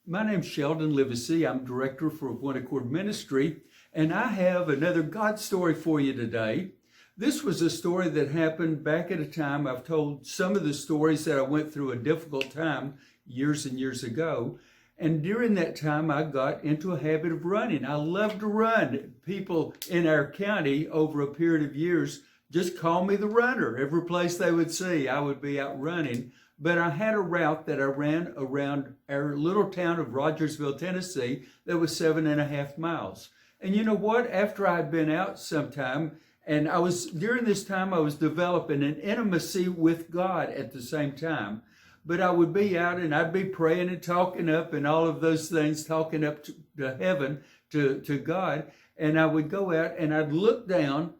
My name's Sheldon Livesay. I'm director for One Accord Ministry, and I have another God story for you today. This was a story that happened back at a time. I've told some of the stories that I went through a difficult time years and years ago. And during that time, I got into a habit of running. I love to run. People in our county over a period of years just call me the runner. Every place they would see, I would be out running. But I had a route that I ran around our little town of Rogersville, Tennessee, that was 7.5 miles. And you know what? After I'd been out sometime, and during this time, I was developing an intimacy with God at the same time. But I would be out and I'd be praying and talking up and all of those things, talking up to heaven, to God. And I would go out and I'd look down.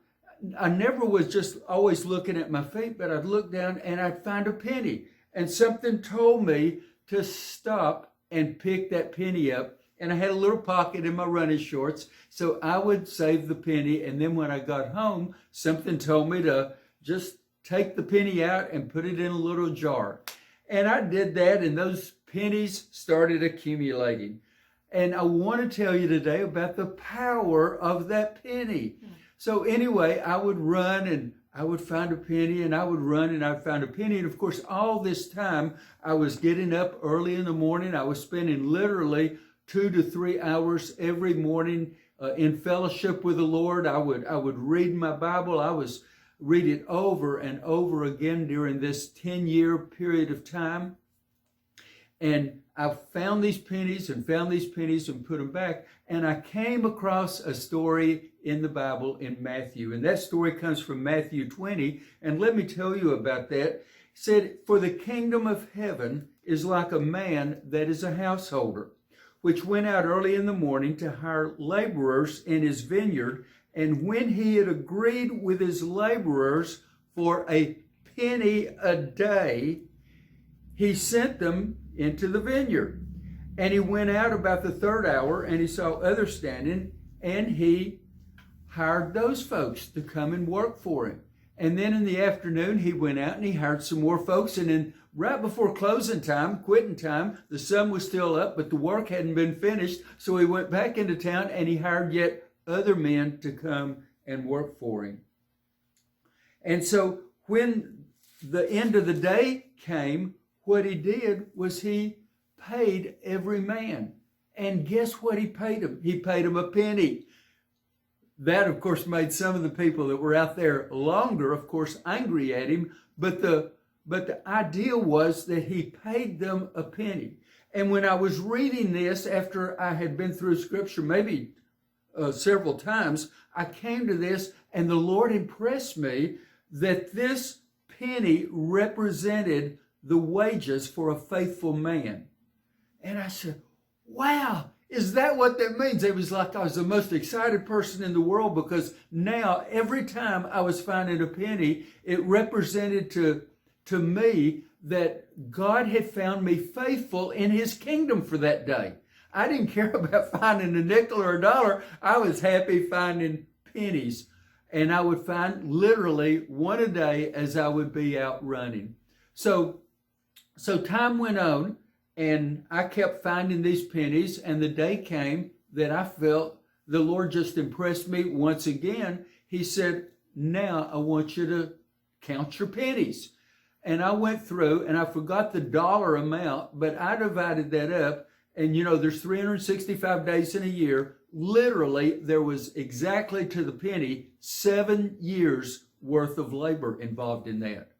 I never was just always looking at my feet, but I'd look down and I'd find a penny. And something told me to stop and pick that penny up. And I had a little pocket in my running shorts, so I would save the penny. And then when I got home, something told me to just take the penny out and put it in a little jar. And I did that, and those pennies started accumulating. And I want to tell you today about the power of that penny. So anyway, I would run and I would find a penny, and I would run and I'd find a penny. And of course, all this time, I was getting up early in the morning. I was spending literally 2 to 3 hours every morning in fellowship with the Lord. I would read my Bible. I was read it over and over again during this 10-year period of time. And I found these pennies and put them back. And I came across a story in the Bible in Matthew. And that story comes from Matthew 20. And let me tell you about that. It said, "For the kingdom of heaven is like a man that is a householder, which went out early in the morning to hire laborers in his vineyard. And when he had agreed with his laborers for a penny a day, he sent them into the vineyard. And he went out about the third hour, and he saw others standing, and he hired those folks to come and work for him. And then in the afternoon, he went out and he hired some more folks. And then right before closing time, quitting time, the sun was still up, but the work hadn't been finished. So he went back into town and he hired yet other men to come and work for him. And so when the end of the day came, what he did was he paid every man. And guess what he paid him? He paid him a penny. That, of course, made some of the people that were out there longer, of course, angry at him. But the idea was that he paid them a penny. And when I was reading this, after I had been through Scripture, maybe several times, I came to this, and the Lord impressed me that this penny represented the wages for a faithful man. And I said, wow, is that what that means? It was like I was the most excited person in the world, because now every time I was finding a penny, it represented to me that God had found me faithful in his kingdom for that day. I didn't care about finding a nickel or a dollar. I was happy finding pennies. And I would find literally one a day as I would be out running. So time went on, and I kept finding these pennies, and the day came that I felt the Lord just impressed me once again. He said, now I want you to count your pennies. And I went through, and I forgot the dollar amount, but I divided that up. And you know, there's 365 days in a year. Literally, there was exactly to the penny 7 years worth of labor involved in that.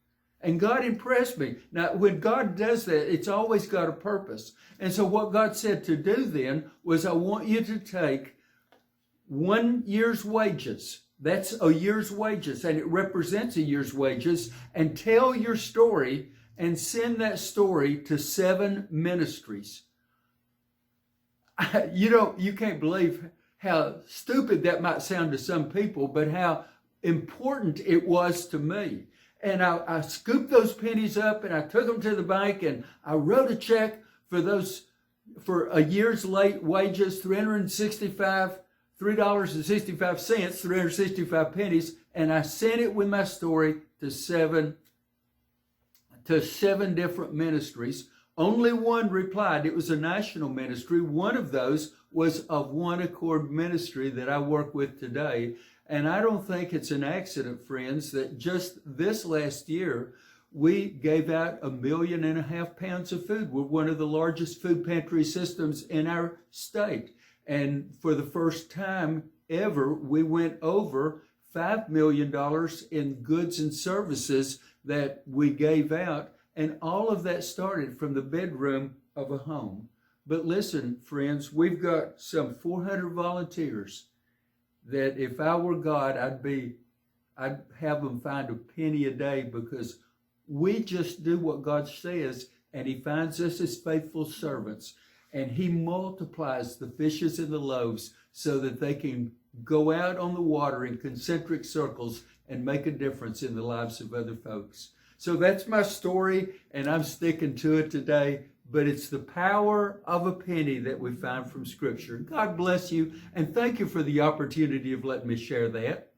And God impressed me. Now, when God does that, it's always got a purpose. And so what God said to do then was, I want you to take 1 year's wages. That's a year's wages, and it represents a year's wages, and tell your story and send that story to 7 ministries. You can't believe how stupid that might sound to some people, but how important it was to me. And I scooped those pennies up, and I took them to the bank, and I wrote a check for a year's late wages, $365, $3.65, 365 pennies, and I sent it with my story to seven different ministries, Only one replied. It was a national ministry. One of those was of One Accord Ministry that I work with today. And I don't think it's an accident, friends, that just this last year, we gave out 1.5 million pounds of food. We're one of the largest food pantry systems in our state. And for the first time ever, we went over $5 million in goods and services that we gave out. And all of that started from the bedroom of a home. But listen, friends, we've got some 400 volunteers that if I were God, I'd have them find a penny a day, because we just do what God says, and he finds us as faithful servants, and he multiplies the fishes and the loaves so that they can go out on the water in concentric circles and make a difference in the lives of other folks. So that's my story, and I'm sticking to it today. But it's the power of a penny that we find from Scripture. God bless you, and thank you for the opportunity of letting me share that.